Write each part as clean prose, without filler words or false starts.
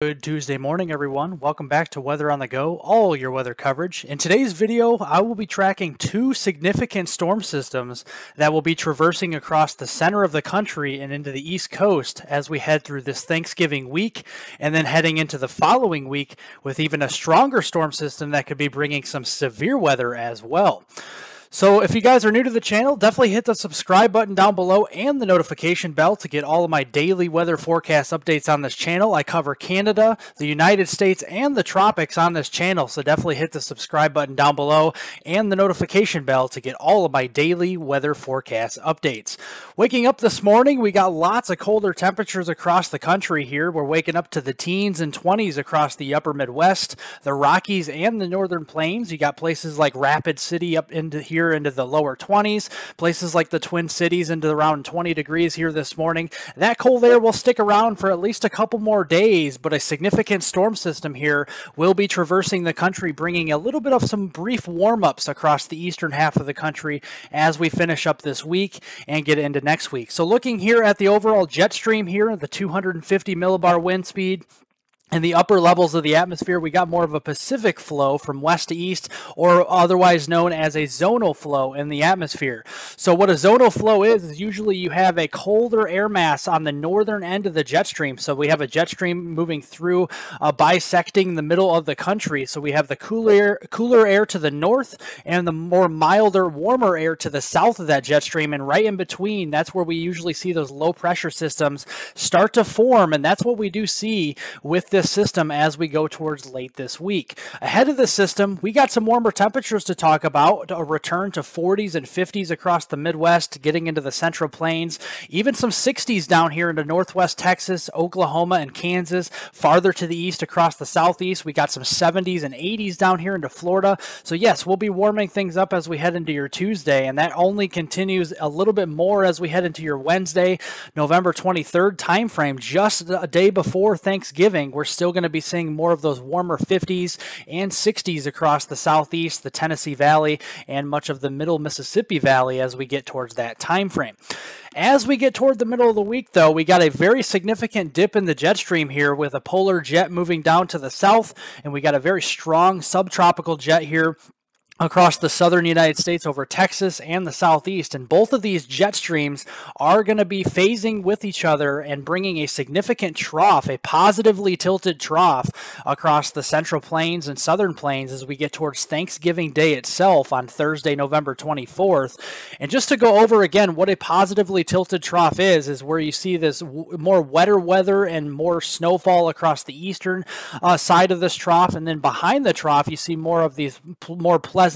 Good Tuesday morning, everyone. Welcome back to Weather on the Go, all your weather coverage. In today's video, I will be tracking two significant storm systems that will be traversing across the center of the country and into the East Coast as we head through this Thanksgiving week and then heading into the following week with even a stronger storm system that could be bringing some severe weather as well. So if you guys are new to the channel, definitely hit the subscribe button down below and the notification bell to get all of my daily weather forecast updates on this channel. I cover Canada, the United States, and the tropics on this channel, so definitely hit the subscribe button down below and the notification bell to get all of my daily weather forecast updates. Waking up this morning, we got lots of colder temperatures across the country here. We're waking up to the teens and 20s across the upper Midwest, the Rockies, and the Northern Plains. You got places like Rapid City up into here into the lower 20s, places like the Twin Cities into around 20 degrees here this morning. That cold air will stick around for at least a couple more days, but a significant storm system here will be traversing the country, bringing a little bit of some brief warm-ups across the eastern half of the country as we finish up this week and get into next week. So looking here at the overall jet stream here, the 250 millibar wind speed, in the upper levels of the atmosphere, we got more of a Pacific flow from west to east, or otherwise known as a zonal flow in the atmosphere. So what a zonal flow is usually you have a colder air mass on the northern end of the jet stream. So we have a jet stream moving through, bisecting the middle of the country. So we have the cooler air to the north and the more milder, warmer air to the south of that jet stream. And right in between, that's where we usually see those low pressure systems start to form. And that's what we do see with this system as we go towards late this week. Ahead of the system, we got some warmer temperatures to talk about, a return to 40s and 50s across the Midwest, getting into the Central Plains, even some 60s down here into Northwest Texas, Oklahoma, and Kansas. Farther to the east across the Southeast, we got some 70s and 80s down here into Florida. So yes, we'll be warming things up as we head into your Tuesday, and that only continues a little bit more as we head into your Wednesday, November 23rd timeframe, just a day before Thanksgiving. We're still going to be seeing more of those warmer 50s and 60s across the Southeast, the Tennessee Valley, and much of the middle Mississippi Valley as we get towards that time frame. As we get toward the middle of the week, though, we got a very significant dip in the jet stream here with a polar jet moving down to the south, and we got a very strong subtropical jet here across the southern United States over Texas and the Southeast. And both of these jet streams are going to be phasing with each other and bringing a significant trough, a positively tilted trough across the Central Plains and Southern Plains as we get towards Thanksgiving Day itself on Thursday, November 24th. And just to go over again what a positively tilted trough is where you see this more wetter weather and more snowfall across the eastern side of this trough. And then behind the trough, you see more of these more pleasant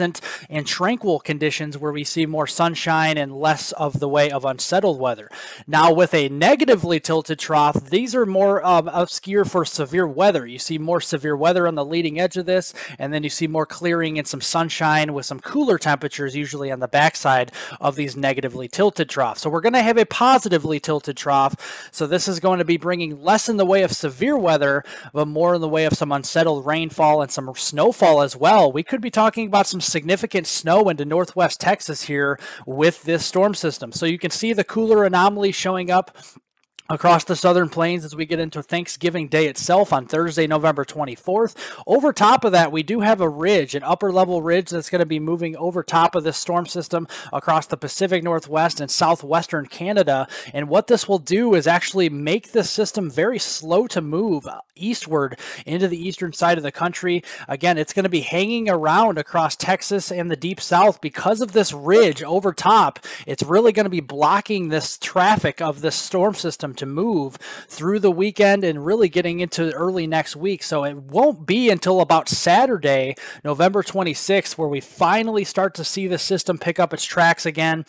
and tranquil conditions where we see more sunshine and less of the way of unsettled weather. Now with a negatively tilted trough, these are more obscure for severe weather. You see more severe weather on the leading edge of this, and then you see more clearing and some sunshine with some cooler temperatures usually on the backside of these negatively tilted troughs. So we're going to have a positively tilted trough. So this is going to be bringing less in the way of severe weather, but more in the way of some unsettled rainfall and some snowfall as well. We could be talking about some significant snow into northwest Texas here with this storm system. So you can see the cooler anomaly showing up across the southern plains as we get into Thanksgiving Day itself on Thursday, November 24th. Over top of that, we do have a ridge, an upper level ridge that's going to be moving over top of this storm system across the Pacific Northwest and southwestern Canada. And what this will do is actually make this system very slow to move eastward into the eastern side of the country. Again, it's going to be hanging around across Texas and the deep south because of this ridge over top. It's really going to be blocking this traffic of this storm system to move through the weekend and really getting into early next week. So it won't be until about Saturday, November 26th, where we finally start to see the system pick up its tracks again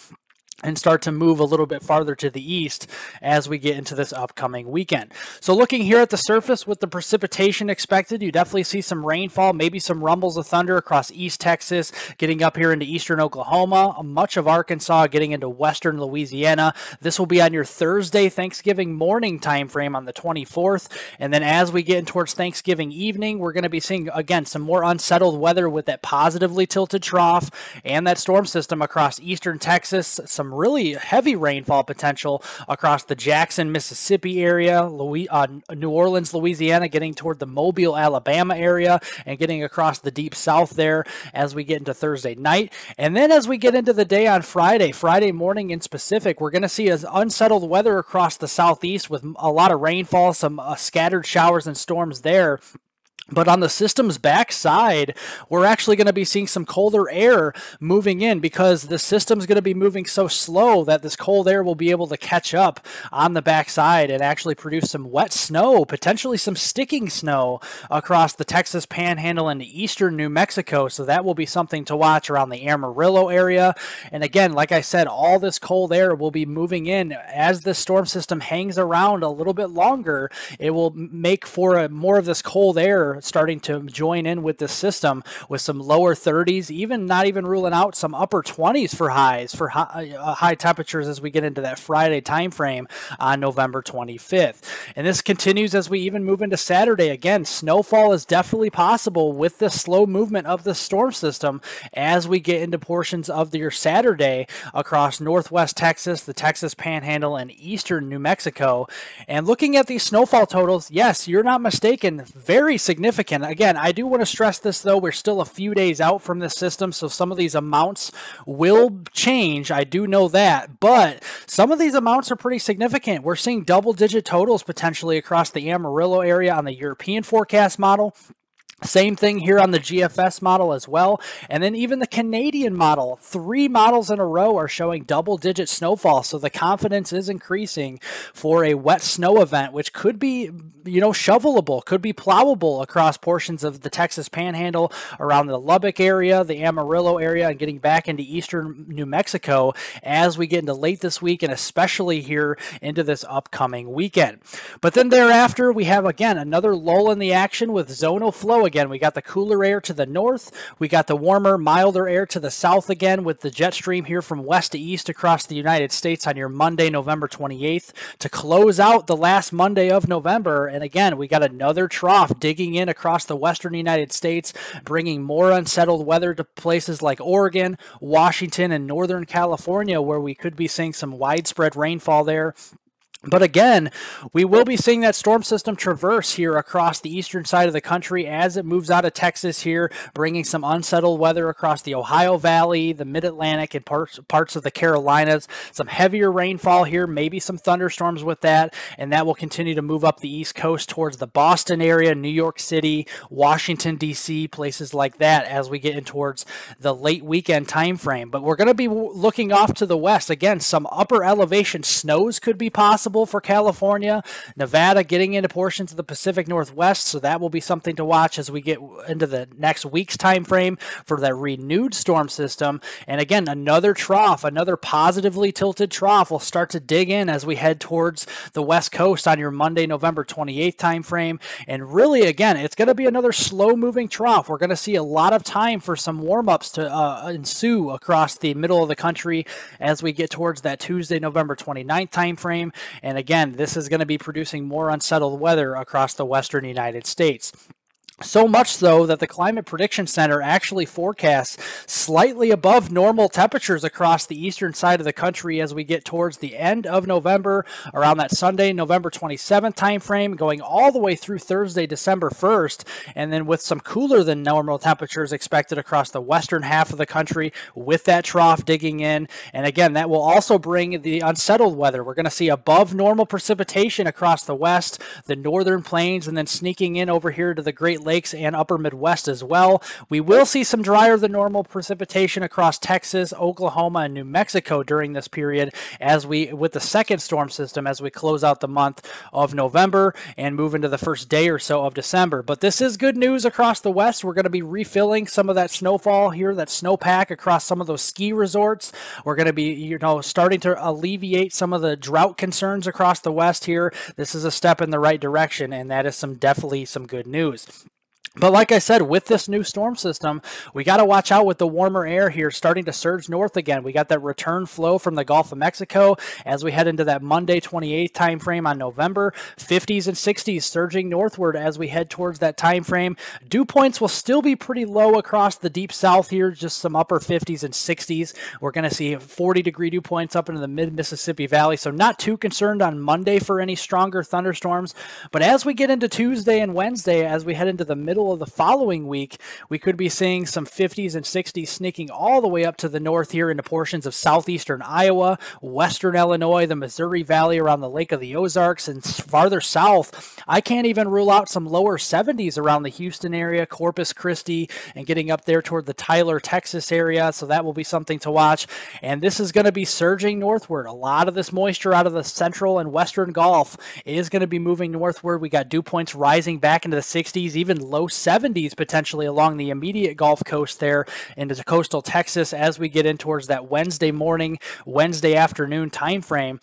and start to move a little bit farther to the east as we get into this upcoming weekend. So looking here at the surface with the precipitation expected, you definitely see some rainfall, maybe some rumbles of thunder across East Texas, getting up here into eastern Oklahoma, much of Arkansas, getting into western Louisiana. This will be on your Thursday, Thanksgiving morning time frame on the 24th. And then as we get in towards Thanksgiving evening, we're going to be seeing, again, some more unsettled weather with that positively tilted trough and that storm system across eastern Texas, some some really heavy rainfall potential across the Jackson, Mississippi area, New Orleans, Louisiana, getting toward the Mobile, Alabama area, and getting across the deep south there as we get into Thursday night. And then as we get into the day on Friday morning in specific, we're going to see as unsettled weather across the southeast with a lot of rainfall, some scattered showers and storms there. But on the system's backside, we're actually going to be seeing some colder air moving in because the system's going to be moving so slow that this cold air will be able to catch up on the backside and actually produce some wet snow, potentially some sticking snow across the Texas Panhandle and eastern New Mexico. So that will be something to watch around the Amarillo area. And again, like I said, all this cold air will be moving in as the storm system hangs around a little bit longer. It will make for more of this cold air starting to join in with the system with some lower 30s, even not even ruling out some upper 20s for highs for high temperatures as we get into that Friday time frame on November 25th. And this continues as we even move into Saturday. Again, snowfall is definitely possible with the slow movement of the storm system as we get into portions of your Saturday across northwest Texas, the Texas Panhandle, and eastern New Mexico. And looking at these snowfall totals, yes, you're not mistaken, very significant. Again, I do want to stress this though, we're still a few days out from this system, so some of these amounts will change. I do know that, but some of these amounts are pretty significant. We're seeing double-digit totals potentially across the Amarillo area on the European forecast model. Same thing here on the GFS model as well. And then even the Canadian model, 3 models in a row are showing double-digit snowfall. So the confidence is increasing for a wet snow event, which could be, shovelable, could be plowable across portions of the Texas Panhandle, around the Lubbock area, the Amarillo area, and getting back into eastern New Mexico as we get into late this week and especially here into this upcoming weekend. But then thereafter, we have, again, another lull in the action with zonal flow. Again, we got the cooler air to the north. We got the warmer, milder air to the south again with the jet stream here from west to east across the United States on your Monday, November 28th to close out the last Monday of November. And again, we got another trough digging in across the western United States, bringing more unsettled weather to places like Oregon, Washington, and Northern California, where we could be seeing some widespread rainfall there. But again, we will be seeing that storm system traverse here across the eastern side of the country as it moves out of Texas here, bringing some unsettled weather across the Ohio Valley, the Mid-Atlantic, and parts of the Carolinas. Some heavier rainfall here, maybe some thunderstorms with that, and that will continue to move up the East Coast towards the Boston area, New York City, Washington, D.C., places like that as we get in towards the late weekend time frame. But we're going to be looking off to the west. Again, some upper elevation snows could be possible for California, Nevada, getting into portions of the Pacific Northwest, so that will be something to watch as we get into the next week's time frame for that renewed storm system. And again, another trough, another positively tilted trough will start to dig in as we head towards the West Coast on your Monday, November 28th time frame. And really, again, it's going to be another slow-moving trough. We're going to see a lot of time for some warm-ups to ensue across the middle of the country as we get towards that Tuesday, November 29th time frame. And again, this is going to be producing more unsettled weather across the western United States. So much so that the Climate Prediction Center actually forecasts slightly above normal temperatures across the eastern side of the country as we get towards the end of November, around that Sunday, November 27th time frame, going all the way through Thursday, December 1st, and then with some cooler than normal temperatures expected across the western half of the country with that trough digging in. And again, that will also bring the unsettled weather. We're going to see above normal precipitation across the west, the northern plains, and then sneaking in over here to the Great Lakes and upper Midwest as well. We will see some drier than normal precipitation across Texas, Oklahoma, and New Mexico during this period as with the second storm system as we close out the month of November and move into the first day or so of December. But this is good news across the West. We're going to be refilling some of that snowfall here, that snowpack across some of those ski resorts. We're going to be, starting to alleviate some of the drought concerns across the West here. This is a step in the right direction, and that is definitely some good news. But like I said, with this new storm system, we got to watch out with the warmer air here starting to surge north again. We got that return flow from the Gulf of Mexico as we head into that Monday 28th time frame on November. 50s and 60s surging northward as we head towards that time frame. Dew points will still be pretty low across the deep south here, just some upper 50s and 60s. We're going to see 40-degree dew points up into the mid-Mississippi Valley, so not too concerned on Monday for any stronger thunderstorms. But as we get into Tuesday and Wednesday, as we head into the middle of the following week, we could be seeing some 50s and 60s sneaking all the way up to the north here into portions of southeastern Iowa, western Illinois, the Missouri Valley around the Lake of the Ozarks, and farther south. I can't even rule out some lower 70s around the Houston area, Corpus Christi, and getting up there toward the Tyler, Texas area, so that will be something to watch. And this is going to be surging northward. A lot of this moisture out of the central and western Gulf is going to be moving northward. We got dew points rising back into the 60s, even low 70s potentially along the immediate Gulf Coast there into coastal Texas as we get in towards that Wednesday morning, Wednesday afternoon time frame.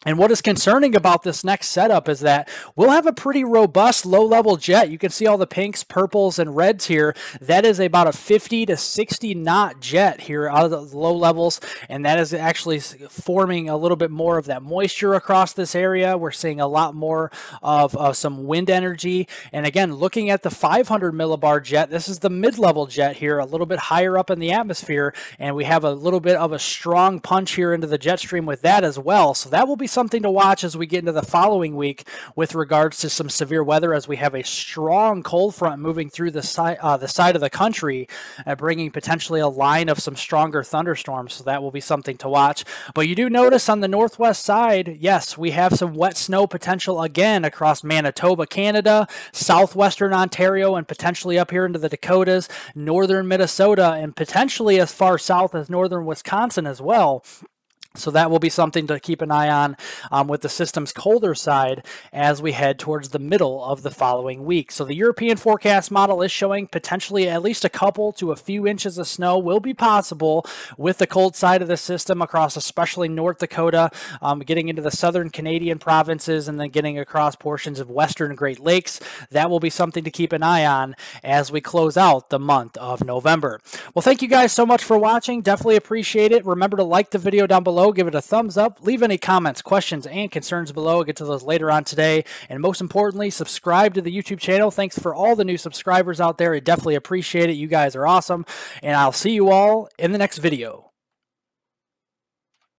And what is concerning about this next setup is that we'll have a pretty robust low-level jet. You can see all the pinks, purples, and reds here. That is about a 50 to 60 knot jet here out of the low levels, and that is actually forming a little bit more of that moisture across this area. We're seeing a lot more of some wind energy. And again, looking at the 500 millibar jet, this is the mid-level jet here, a little bit higher up in the atmosphere, and we have a little bit of a strong punch here into the jet stream with that as well. So that will be something to watch as we get into the following week with regards to some severe weather, as we have a strong cold front moving through the side of the country, bringing potentially a line of some stronger thunderstorms. So that will be something to watch. But you do notice on the northwest side, yes, we have some wet snow potential again across Manitoba, Canada, southwestern Ontario, and potentially up here into the Dakotas, northern Minnesota, and potentially as far south as northern Wisconsin as well. So that will be something to keep an eye on with the system's colder side as we head towards the middle of the following week. So the European forecast model is showing potentially at least a couple to a few inches of snow will be possible with the cold side of the system across especially North Dakota, getting into the southern Canadian provinces, and then getting across portions of western Great Lakes. That will be something to keep an eye on as we close out the month of November. Well, thank you guys so much for watching. Definitely appreciate it. Remember to like the video down below. Give it a thumbs up, leave any comments, questions, and concerns below. I'll get to those later on today. And most importantly, subscribe to the YouTube channel. Thanks for all the new subscribers out there. I definitely appreciate it. You guys are awesome. And I'll see you all in the next video.